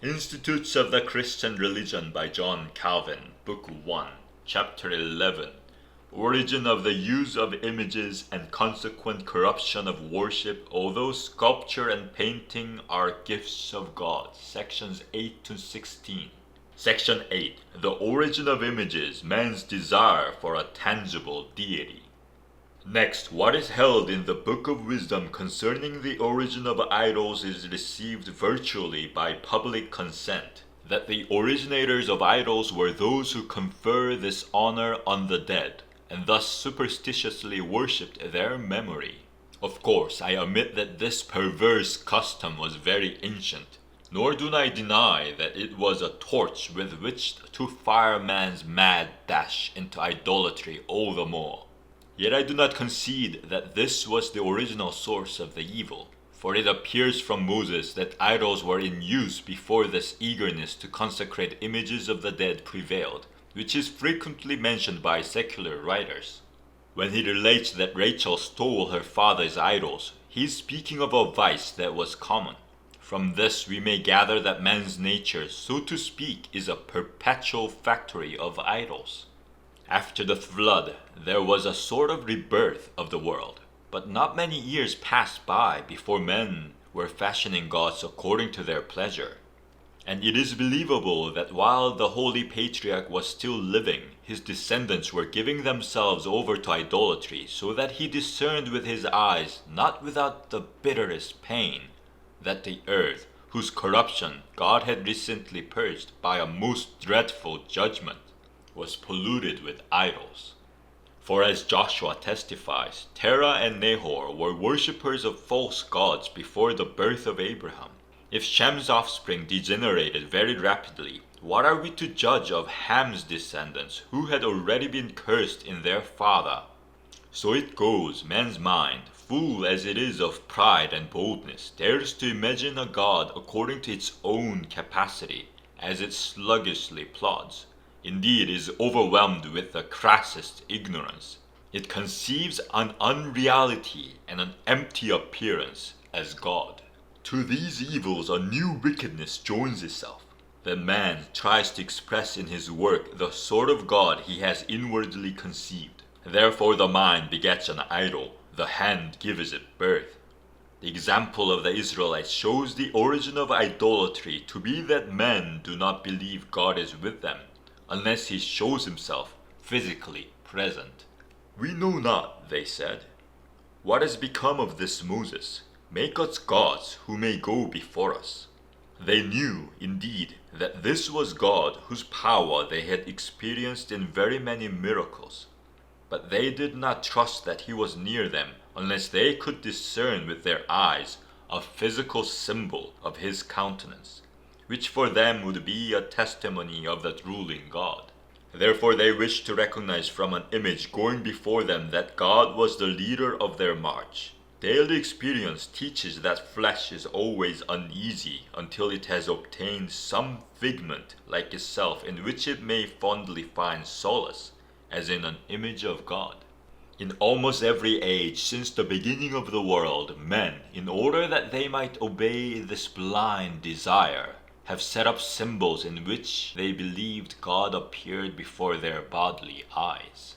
Institutes of the Christian Religion by John Calvin, Book 1, Chapter 11. Origin of the use of images and consequent corruption of worship, although sculpture and painting are gifts of God. Sections 8 to 16. Section 8. The origin of images, man's desire for a tangible deity. Next, what is held in the Book of Wisdom concerning the origin of idols is received virtually by public consent, that the originators of idols were those who confer this honor on the dead, and thus superstitiously worshipped their memory. Of course, I admit that this perverse custom was very ancient, nor do I deny that it was a torch with which to fire man's mad dash into idolatry all the more. Yet I do not concede that this was the original source of the evil, for it appears from Moses that idols were in use before this eagerness to consecrate images of the dead prevailed, which is frequently mentioned by secular writers. When he relates that Rachel stole her father's idols, he is speaking of a vice that was common. From this we may gather that man's nature, so to speak, is a perpetual factory of idols. After the flood, there was a sort of rebirth of the world, but not many years passed by before men were fashioning gods according to their pleasure. And it is believable that while the holy patriarch was still living, his descendants were giving themselves over to idolatry, so that he discerned with his eyes, not without the bitterest pain, that the earth, whose corruption God had recently purged by a most dreadful judgment, was polluted with idols. For as Joshua testifies, Terah and Nahor were worshippers of false gods before the birth of Abraham. If Shem's offspring degenerated very rapidly, what are we to judge of Ham's descendants, who had already been cursed in their father? So it goes, man's mind, full as it is of pride and boldness, dares to imagine a god according to its own capacity, as it sluggishly plods. Indeed, is overwhelmed with the crassest ignorance. It conceives an unreality and an empty appearance as God. To these evils a new wickedness joins itself, that man tries to express in his work the sort of God he has inwardly conceived. Therefore the mind begets an idol, the hand gives it birth. The example of the Israelites shows the origin of idolatry to be that men do not believe God is with them, unless he shows himself physically present. We know not, they said, what has become of this Moses. Make us gods who may go before us. They knew, indeed, that this was God whose power they had experienced in very many miracles. But they did not trust that he was near them unless they could discern with their eyes a physical symbol of his countenance, which for them would be a testimony of that ruling God. Therefore they wished to recognize from an image going before them that God was the leader of their march. Daily experience teaches that flesh is always uneasy until it has obtained some figment like itself in which it may fondly find solace, as in an image of God. In almost every age since the beginning of the world, men, in order that they might obey this blind desire, have set up symbols in which they believed God appeared before their bodily eyes.